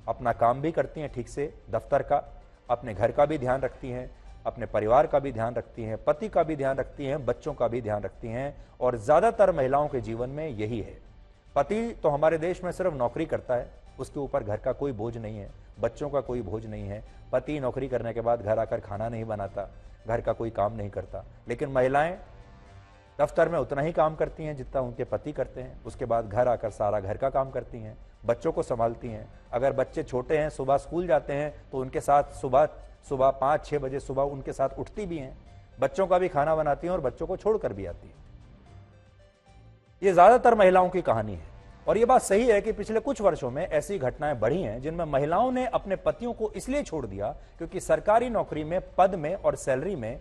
अपना काम भी करती हैं ठीक से, दफ्तर का, अपने घर का भी ध्यान रखती हैं, अपने परिवार का भी ध्यान रखती हैं, पति का भी ध्यान रखती हैं, बच्चों का भी ध्यान रखती हैं। और ज्यादातर महिलाओं के जीवन में यही है। पति तो हमारे देश में सिर्फ नौकरी करता है, उसके ऊपर घर का कोई बोझ नहीं है, बच्चों का कोई बोझ नहीं है। पति नौकरी करने के बाद घर आकर खाना नहीं बनाता, घर का कोई काम नहीं करता। लेकिन महिलाएं दफ्तर में उतना ही काम करती हैं जितना उनके पति करते हैं। उसके बाद घर आकर सारा घर का काम करती हैं, बच्चों को संभालती हैं। अगर बच्चे छोटे हैं, सुबह स्कूल जाते हैं, तो उनके साथ सुबह 5-6 बजे सुबह उनके साथ उठती भी हैं, बच्चों का भी खाना बनाती हैं और बच्चों को छोड़कर भी आती हैं। ये ज्यादातर महिलाओं की कहानी है। और ये बात सही है कि पिछले कुछ वर्षों में ऐसी घटनाएं बढ़ी हैं जिनमें महिलाओं ने अपने पतियों को इसलिए छोड़ दिया क्योंकि सरकारी नौकरी में, पद में और सैलरी में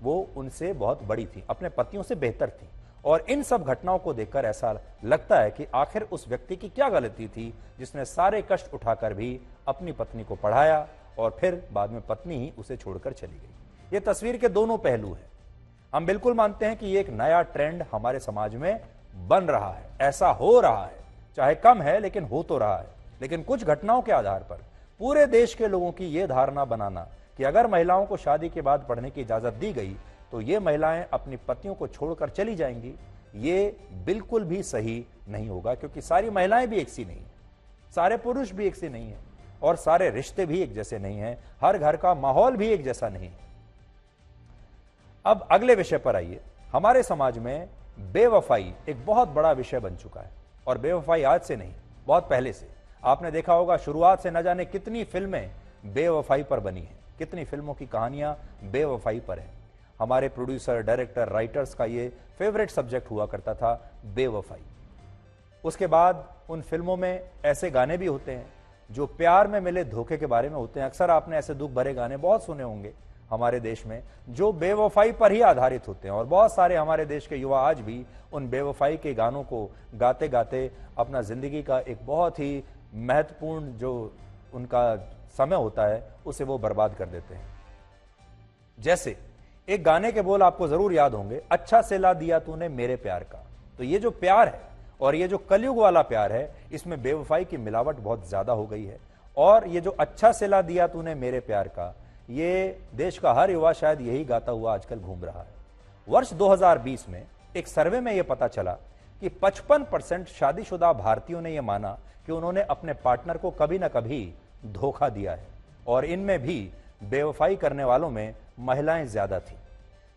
वो उनसे बहुत बड़ी थी, अपने पतियों से बेहतर थी। और इन सब घटनाओं को देखकर ऐसा लगता है कि आखिर उस व्यक्ति की क्या गलती थी जिसने सारे कष्ट उठाकर भी अपनी पत्नी को पढ़ाया और फिर बाद में पत्नी ही उसे छोड़कर चली गई। ये तस्वीर के दोनों पहलू हैं। हम बिल्कुल मानते हैं कि ये एक नया ट्रेंड हमारे समाज में बन रहा है, ऐसा हो रहा है, चाहे कम है लेकिन हो तो रहा है। लेकिन कुछ घटनाओं के आधार पर पूरे देश के लोगों की यह धारणा बनाना कि अगर महिलाओं को शादी के बाद पढ़ने की इजाजत दी गई तो ये महिलाएं अपनी पतियों को छोड़कर चली जाएंगी, ये बिल्कुल भी सही नहीं होगा। क्योंकि सारी महिलाएं भी एक सी नहीं है, सारे पुरुष भी एक सी नहीं है और सारे रिश्ते भी एक जैसे नहीं हैं, हर घर का माहौल भी एक जैसा नहीं है। अब अगले विषय पर आइए। हमारे समाज में बेवफाई एक बहुत बड़ा विषय बन चुका है। और बेवफाई आज से नहीं, बहुत पहले से। आपने देखा होगा शुरुआत से न जाने कितनी फिल्में बेवफाई पर बनी हैं, कितनी फिल्मों की कहानियां बेवफाई पर हैं। हमारे प्रोड्यूसर, डायरेक्टर, राइटर्स का ये फेवरेट सब्जेक्ट हुआ करता था, बेवफाई। उसके बाद उन फिल्मों में ऐसे गाने भी होते हैं जो प्यार में मिले धोखे के बारे में होते हैं। अक्सर आपने ऐसे दुख भरे गाने बहुत सुने होंगे हमारे देश में जो बेवफाई पर ही आधारित होते हैं। और बहुत सारे हमारे देश के युवा आज भी उन बेवफाई के गानों को गाते गाते अपना जिंदगी का एक बहुत ही महत्वपूर्ण जो उनका समय होता है उसे वो बर्बाद कर देते हैं। जैसे एक गाने के बोल आपको जरूर याद होंगे, अच्छा सिला दिया तूने मेरे प्यार का। तो ये जो प्यार है और ये जो कलयुग वाला प्यार है, इसमें बेवफाई की मिलावट बहुत ज्यादा हो गई है। और ये जो अच्छा सिला दिया तूने मेरे प्यार का, ये देश का हर युवा शायद यही गाता हुआ आजकल घूम रहा है। वर्ष 2020 में एक सर्वे में यह पता चला कि 55% शादीशुदा भारतीयों ने यह माना कि उन्होंने अपने पार्टनर को कभी ना कभी धोखा दिया है। और इनमें भी बेवफाई करने वालों में महिलाएं ज्यादा थी।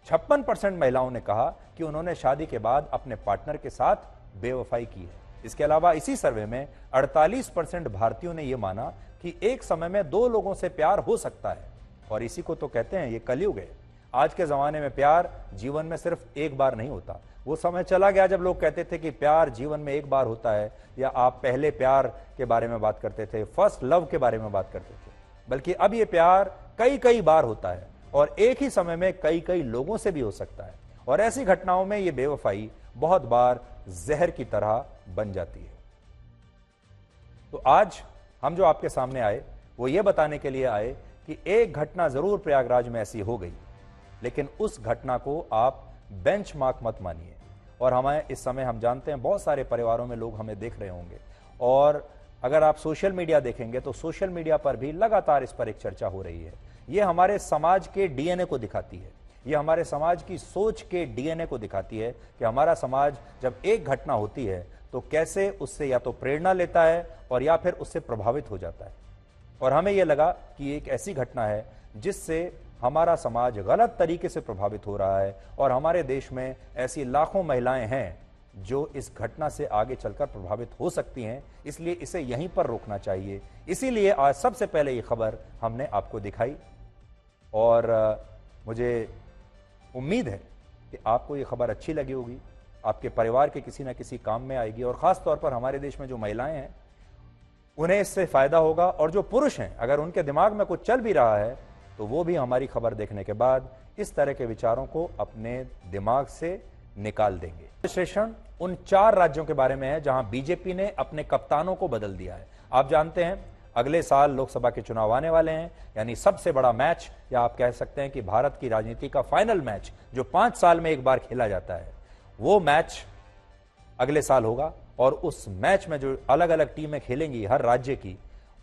56% महिलाओं ने कहा कि उन्होंने शादी के बाद अपने पार्टनर के साथ बेवफाई की है। इसके अलावा इसी सर्वे में 48% भारतीयों ने यह माना कि एक समय में दो लोगों से प्यार हो सकता है। और इसी को तो कहते हैं ये कलयुग है। आज के जमाने में प्यार जीवन में सिर्फ एक बार नहीं होता। वो समय चला गया जब लोग कहते थे कि प्यार जीवन में एक बार होता है, या आप पहले प्यार के बारे में बात करते थे, फर्स्ट लव के बारे में बात करते थे। बल्कि अब ये प्यार कई कई बार होता है और एक ही समय में कई कई लोगों से भी हो सकता है। और ऐसी घटनाओं में ये बेवफाई बहुत बार जहर की तरह बन जाती है। तो आज हम जो आपके सामने आए वो ये बताने के लिए आए कि एक घटना जरूर प्रयागराज में ऐसी हो गई, लेकिन उस घटना को आप बेंचमार्क मत मानिए। और हमें इस समय हम जानते हैं बहुत सारे परिवारों में लोग हमें देख रहे होंगे, और अगर आप सोशल मीडिया देखेंगे तो सोशल मीडिया पर भी लगातार इस पर एक चर्चा हो रही है। ये हमारे समाज के डीएनए को दिखाती है, ये हमारे समाज की सोच के डीएनए को दिखाती है कि हमारा समाज जब एक घटना होती है तो कैसे उससे या तो प्रेरणा लेता है और या फिर उससे प्रभावित हो जाता है। और हमें यह लगा कि एक ऐसी घटना है जिससे हमारा समाज गलत तरीके से प्रभावित हो रहा है, और हमारे देश में ऐसी लाखों महिलाएं हैं जो इस घटना से आगे चलकर प्रभावित हो सकती हैं। इसलिए इसे यहीं पर रोकना चाहिए। इसीलिए आज सबसे पहले ये खबर हमने आपको दिखाई, और मुझे उम्मीद है कि आपको ये खबर अच्छी लगी होगी, आपके परिवार के किसी न किसी काम में आएगी, और खास तौर पर हमारे देश में जो महिलाएं हैं उन्हें इससे फायदा होगा। और जो पुरुष हैं, अगर उनके दिमाग में कुछ चल भी रहा है तो वो भी हमारी खबर देखने के बाद इस तरह के विचारों को अपने दिमाग से निकाल देंगे। विश्लेषण उन 4 राज्यों के बारे में है जहां बीजेपी ने अपने कप्तानों को बदल दिया है। आप जानते हैं अगले साल लोकसभा के चुनाव आने वाले हैं, यानी सबसे बड़ा मैच, या आप कह सकते हैं कि भारत की राजनीति का फाइनल मैच जो 5 साल में एक बार खेला जाता है, वो मैच अगले साल होगा। और उस मैच में जो अलग अलग टीमें खेलेंगी हर राज्य की,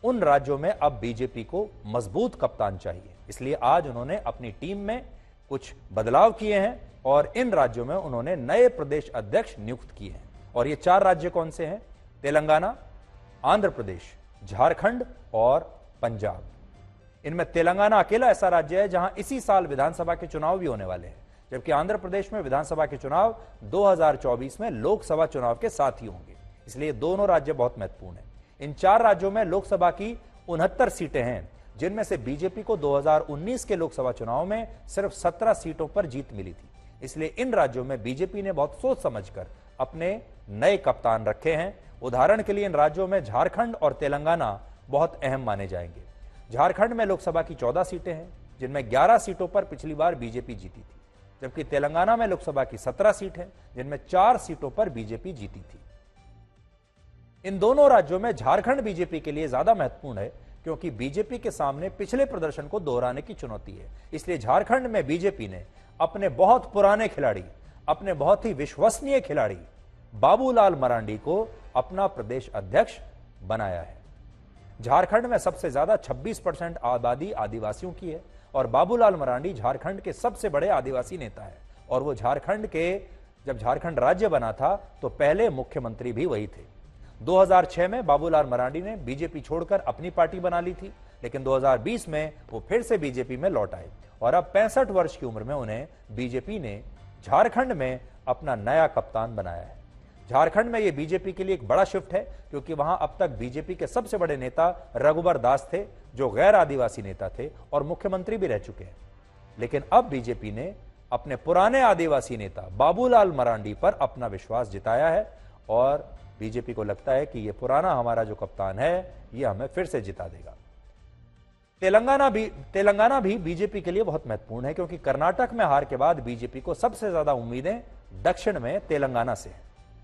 उन राज्यों में अब बीजेपी को मजबूत कप्तान चाहिए। इसलिए आज उन्होंने अपनी टीम में कुछ बदलाव किए हैं और इन राज्यों में उन्होंने नए प्रदेश अध्यक्ष नियुक्त किए हैं। और ये 4 राज्य कौन से हैं? तेलंगाना, आंध्र प्रदेश, झारखंड और पंजाब। इनमें तेलंगाना अकेला ऐसा राज्य है जहां इसी साल विधानसभा के चुनाव भी होने वाले हैं, जबकि आंध्र प्रदेश में विधानसभा के चुनाव 2024 में लोकसभा चुनाव के साथ ही होंगे। इसलिए दोनों राज्य बहुत महत्वपूर्ण हैं। इन 4 राज्यों में लोकसभा की 69 सीटें हैं, जिनमें से बीजेपी को 2019 के लोकसभा चुनाव में सिर्फ 17 सीटों पर जीत मिली थी। इसलिए इन राज्यों में बीजेपी ने बहुत सोच समझकर अपने नए कप्तान रखे हैं। उदाहरण के लिए इन राज्यों में झारखंड और तेलंगाना बहुत अहम माने जाएंगे। झारखंड में लोकसभा की 14 सीटें हैं, जिनमें 11 सीटों पर पिछली बार बीजेपी जीती थी, जबकि तेलंगाना में लोकसभा की 17 सीट है, जिनमें 4 सीटों पर बीजेपी जीती थी। इन दोनों राज्यों में झारखंड बीजेपी के लिए ज्यादा महत्वपूर्ण है, क्योंकि बीजेपी के सामने पिछले प्रदर्शन को दोहराने की चुनौती है। इसलिए झारखंड में बीजेपी ने अपने बहुत पुराने खिलाड़ी, अपने बहुत ही विश्वसनीय खिलाड़ी बाबूलाल मरांडी को अपना प्रदेश अध्यक्ष बनाया है। झारखंड में सबसे ज्यादा 26% आबादी आदिवासियों की है और बाबूलाल मरांडी झारखंड के सबसे बड़े आदिवासी नेता है। और वो झारखंड के, जब झारखंड राज्य बना था तो पहले मुख्यमंत्री भी वही थे। 2006 में बाबूलाल मरांडी ने बीजेपी छोड़कर अपनी पार्टी बना ली थी, लेकिन 2020 में वो फिर से बीजेपी में लौट आए और अब 65 वर्ष की उम्र में उन्हें बीजेपी ने झारखंड में अपना नया कप्तान बनाया है। झारखंड में ये बीजेपी के लिए एक बड़ा शिफ्ट है, क्योंकि वहां अब तक बीजेपी के सबसे बड़े नेता रघुबर दास थे, जो गैर आदिवासी नेता थे और मुख्यमंत्री भी रह चुके हैं। लेकिन अब बीजेपी ने अपने पुराने आदिवासी नेता बाबूलाल मरांडी पर अपना विश्वास जिताया है और बीजेपी को लगता है कि ये पुराना हमारा जो कप्तान है ये हमें फिर से जिता देगा। तेलंगाना भी बीजेपी के लिए बहुत महत्वपूर्ण है, क्योंकि कर्नाटक में हार के बाद बीजेपी को सबसे ज्यादा उम्मीदें दक्षिण में तेलंगाना से हैं।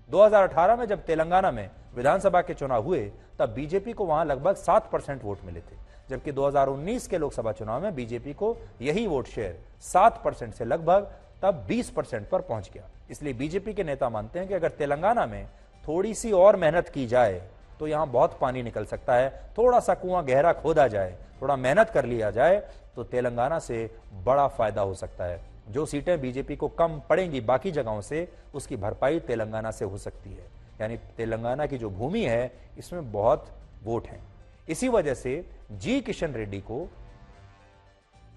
2018 में जब तेलंगाना में विधानसभा के चुनाव हुए तब बीजेपी को वहां लगभग 7% वोट मिले थे, जबकि 2019 के लोकसभा चुनाव में बीजेपी को यही वोट शेयर 7% से लगभग तब 20% पर पहुंच गया। इसलिए बीजेपी के नेता मानते हैं कि अगर तेलंगाना में थोड़ी सी और मेहनत की जाए तो यहां बहुत पानी निकल सकता है। थोड़ा सा कुआं गहरा खोदा जाए, थोड़ा मेहनत कर लिया जाए तो तेलंगाना से बड़ा फायदा हो सकता है। जो सीटें बीजेपी को कम पड़ेंगी बाकी जगहों से, उसकी भरपाई तेलंगाना से हो सकती है। यानी तेलंगाना की जो भूमि है इसमें बहुत वोट हैं। इसी वजह से जी किशन रेड्डी को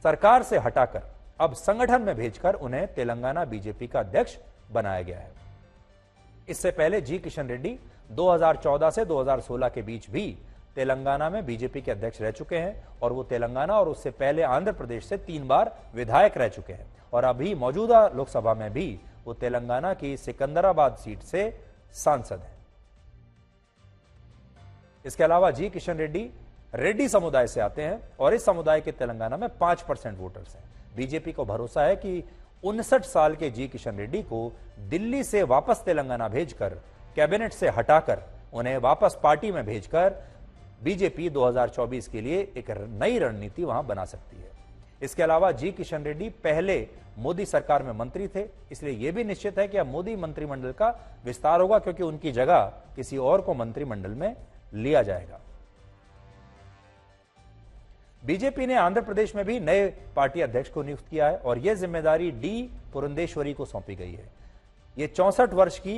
सरकार से हटाकर अब संगठन में भेजकर उन्हें तेलंगाना बीजेपी का अध्यक्ष बनाया गया है। इससे पहले जी किशन रेड्डी 2014 से 2016 के बीच भी तेलंगाना में बीजेपी के अध्यक्ष रह चुके हैं और वो तेलंगाना और उससे पहले आंध्र प्रदेश से 3 बार विधायक रह चुके हैं और अभी मौजूदा लोकसभा में भी वो तेलंगाना की सिकंदराबाद सीट से सांसद हैं। इसके अलावा जी किशन रेड्डी रेड्डी समुदाय से आते हैं और इस समुदाय के तेलंगाना में 5% वोटर्स हैं। बीजेपी को भरोसा है कि 59 साल के जी किशन रेड्डी को दिल्ली से वापस तेलंगाना भेजकर, कैबिनेट से हटाकर उन्हें वापस पार्टी में भेजकर बीजेपी 2024 के लिए एक नई रणनीति वहां बना सकती है। इसके अलावा जी किशन रेड्डी पहले मोदी सरकार में मंत्री थे, इसलिए यह भी निश्चित है कि अब मोदी मंत्रिमंडल का विस्तार होगा, क्योंकि उनकी जगह किसी और को मंत्रिमंडल में लिया जाएगा। बीजेपी ने आंध्र प्रदेश में भी नए पार्टी अध्यक्ष को नियुक्त किया है और यह जिम्मेदारी डी पुरंदेश्वरी को सौंपी गई है। यह 64 वर्ष की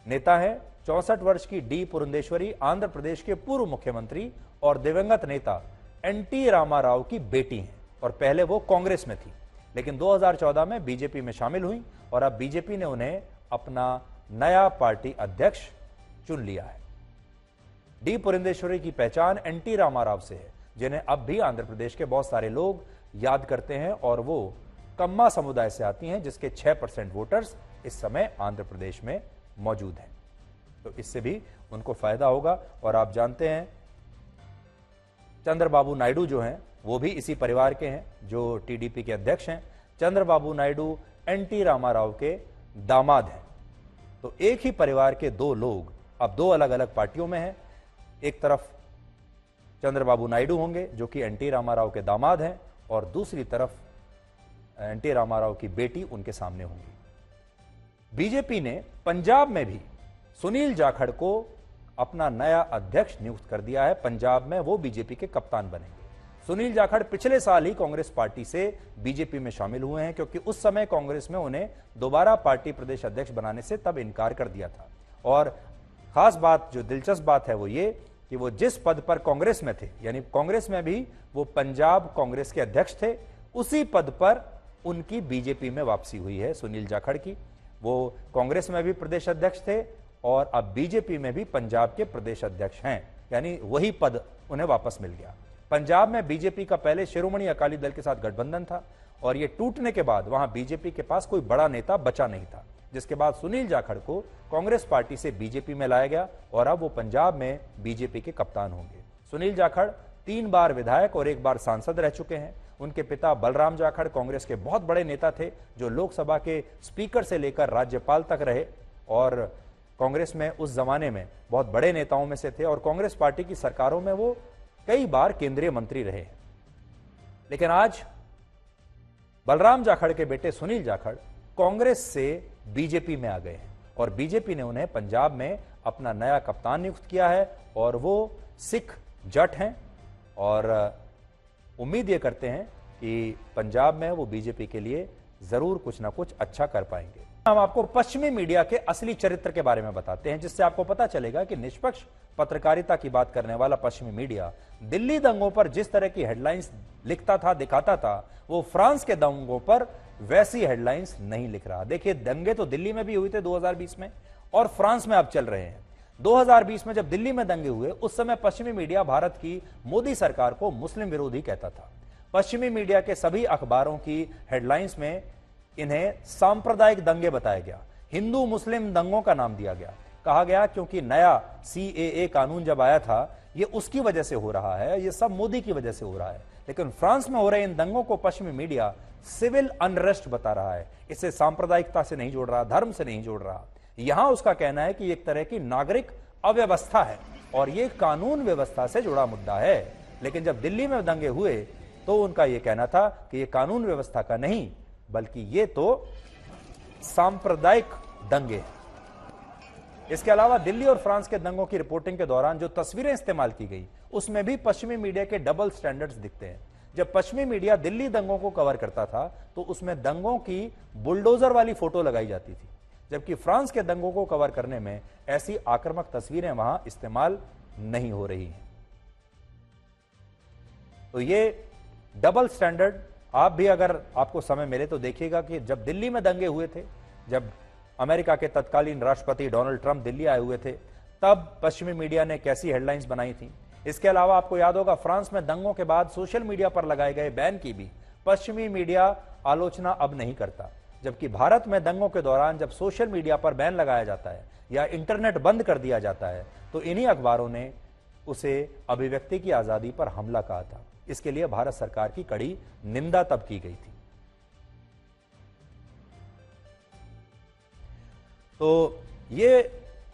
नेता है। 64 वर्ष की डी पुरंदेश्वरी आंध्र प्रदेश के पूर्व मुख्यमंत्री और दिवंगत नेता एनटी रामाराव की बेटी हैं और पहले वो कांग्रेस में थी, लेकिन 2014 में बीजेपी में शामिल हुई और अब बीजेपी ने उन्हें अपना नया पार्टी अध्यक्ष चुन लिया है। डी पुरंदेश्वरी की पहचान एनटी रामाराव से है, जिन्हें अब भी आंध्र प्रदेश के बहुत सारे लोग याद करते हैं और वो कम्मा समुदाय से आती हैं, जिसके 6% वोटर्स इस समय आंध्र प्रदेश में मौजूद हैं। तो इससे भी उनको फायदा होगा। और आप जानते हैं चंद्रबाबू नायडू जो हैं वो भी इसी परिवार के हैं जो टीडीपी के अध्यक्ष हैं। चंद्रबाबू नायडू एनटी रामाराव के दामाद हैं। तो एक ही परिवार के दो लोग अब दो अलग अलग पार्टियों में हैं। एक तरफ चंद्रबाबू नायडू होंगे जो कि एनटी रामाराव के दामाद हैं, और दूसरी तरफ एनटी रामाराव की बेटी उनके सामने होंगी। बीजेपी ने पंजाब में भी सुनील जाखड़ को अपना नया अध्यक्ष नियुक्त कर दिया है। पंजाब में वो बीजेपी के कप्तान बनेंगे। सुनील जाखड़ पिछले साल ही कांग्रेस पार्टी से बीजेपी में शामिल हुए हैं, क्योंकि उस समय कांग्रेस में उन्हें दोबारा पार्टी प्रदेश अध्यक्ष बनाने से तब इनकार कर दिया था। और खास बात, जो दिलचस्प बात है वो ये कि वो जिस पद पर कांग्रेस में थे, यानी कांग्रेस में भी वो पंजाब कांग्रेस के अध्यक्ष थे, उसी पद पर उनकी बीजेपी में वापसी हुई है सुनील जाखड़ की। वो कांग्रेस में भी प्रदेश अध्यक्ष थे और अब बीजेपी में भी पंजाब के प्रदेश अध्यक्ष हैं, यानी वही पद उन्हें वापस मिल गया। पंजाब में बीजेपी का पहले शिरोमणि अकाली दल के साथ गठबंधन था, और ये टूटने के बाद वहां बीजेपी के पास कोई बड़ा नेता बचा नहीं था, जिसके बाद सुनील जाखड़ को कांग्रेस पार्टी से बीजेपी में लाया गया और अब वो पंजाब में बीजेपी के कप्तान होंगे। सुनील जाखड़ 3 बार विधायक और 1 बार सांसद रह चुके हैं। उनके पिता बलराम जाखड़ कांग्रेस के बहुत बड़े नेता थे, जो लोकसभा के स्पीकर से लेकर राज्यपाल तक रहे और कांग्रेस में उस जमाने में बहुत बड़े नेताओं में से थे, और कांग्रेस पार्टी की सरकारों में वो कई बार केंद्रीय मंत्री रहे। लेकिन आज बलराम जाखड़ के बेटे सुनील जाखड़ कांग्रेस से बीजेपी में आ गए हैं, और बीजेपी ने उन्हें पंजाब में अपना नया कप्तान नियुक्त किया है, और वो सिख जट हैं, और उम्मीद ये करते हैं कि पंजाब में वो बीजेपी के लिए जरूर कुछ ना कुछ अच्छा कर पाएंगे। हम आपको पश्चिमी मीडिया के असली चरित्र के बारे में बताते हैं, जिससे आपको पता चलेगा कि निष्पक्ष पत्रकारिता की बात करने वाला पश्चिमी मीडिया दिल्ली दंगों पर जिस तरह की हेडलाइंस लिखता था, दिखाता था, वो फ्रांस के दंगों पर वैसी हेडलाइंस नहीं लिख रहा। देखिए, दंगे तो दिल्ली में भी हुए थे 2020 में, और फ्रांस में अब चल रहे हैं। 2020 में जब दिल्ली में दंगे हुए, उस समय पश्चिमी मीडिया भारत की मोदी सरकार को मुस्लिम विरोधी कहता था। पश्चिमी मीडिया के सभी अखबारों की हेडलाइंस में इन्हें सांप्रदायिक दंगे बताया गया, हिंदू मुस्लिम दंगों का नाम दिया गया। कहा गया क्योंकि नया CAA कानून जब आया था, ये उसकी वजह से हो रहा है, ये सब मोदी की वजह से हो रहा है। लेकिन फ्रांस में हो रहे इन दंगों को पश्चिमी मीडिया सिविल अनरेस्ट बता रहा है। इसे सांप्रदायिकता से नहीं जोड़ रहा, धर्म से नहीं जोड़ रहा। यहां उसका कहना है कि एक तरह की नागरिक अव्यवस्था है और ये कानून व्यवस्था से जुड़ा मुद्दा है। लेकिन जब दिल्ली में दंगे हुए तो उनका यह कहना था कि यह कानून व्यवस्था का नहीं, बल्कि ये तो सांप्रदायिक दंगे हैं। इसके अलावा दिल्ली और फ्रांस के दंगों की रिपोर्टिंग के दौरान जो तस्वीरें इस्तेमाल की गई, उसमें भी पश्चिमी मीडिया के डबल स्टैंडर्ड्स दिखते हैं। जब पश्चिमी मीडिया दिल्ली दंगों को कवर करता था तो उसमें दंगों की बुलडोजर वाली फोटो लगाई जाती थी, जबकि फ्रांस के दंगों को कवर करने में ऐसी आक्रामक तस्वीरें वहां इस्तेमाल नहीं हो रही हैं। तो ये डबल स्टैंडर्ड आप भी अगर आपको समय मिले तो देखिएगा कि जब दिल्ली में दंगे हुए थे, जब अमेरिका के तत्कालीन राष्ट्रपति डोनाल्ड ट्रंप दिल्ली आए हुए थे, तब पश्चिमी मीडिया ने कैसी हेडलाइंस बनाई थी। इसके अलावा आपको याद होगा, फ्रांस में दंगों के बाद सोशल मीडिया पर लगाए गए बैन की भी पश्चिमी मीडिया आलोचना अब नहीं करता, जबकि भारत में दंगों के दौरान जब सोशल मीडिया पर बैन लगाया जाता है या इंटरनेट बंद कर दिया जाता है तो इन्हीं अखबारों ने उसे अभिव्यक्ति की आजादी पर हमला कहा था। इसके लिए भारत सरकार की कड़ी निंदा तब की गई थी। तो ये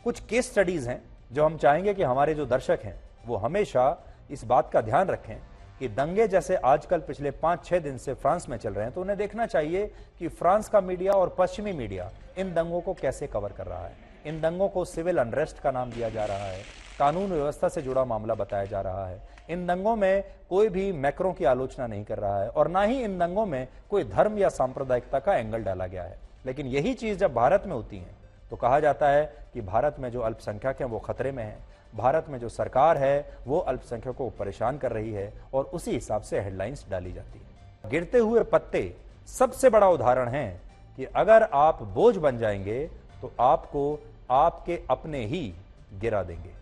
कुछ केस स्टडीज हैं जो हम चाहेंगे कि हमारे जो दर्शक हैं वो हमेशा इस बात का ध्यान रखें कि दंगे जैसे आजकल पिछले 5-6 दिन से फ्रांस में चल रहे हैं, तो उन्हें देखना चाहिए कि फ्रांस का मीडिया और पश्चिमी मीडिया इन दंगों को कैसे कवर कर रहा है। इन दंगों को सिविल अनरेस्ट का नाम दिया जा रहा है, कानून व्यवस्था से जुड़ा मामला बताया जा रहा है। इन दंगों में कोई भी मैक्रों की आलोचना नहीं कर रहा है और ना ही इन दंगों में कोई धर्म या सांप्रदायिकता का एंगल डाला गया है। लेकिन यही चीज जब भारत में होती है तो कहा जाता है कि भारत में जो अल्पसंख्यक हैं वो खतरे में हैं, भारत में जो सरकार है वो अल्पसंख्यकों को परेशान कर रही है और उसी हिसाब से हेडलाइंस डाली जाती है। गिरते हुए पत्ते सबसे बड़ा उदाहरण है कि अगर आप बोझ बन जाएंगे तो आपको आपके अपने ही गिरा देंगे।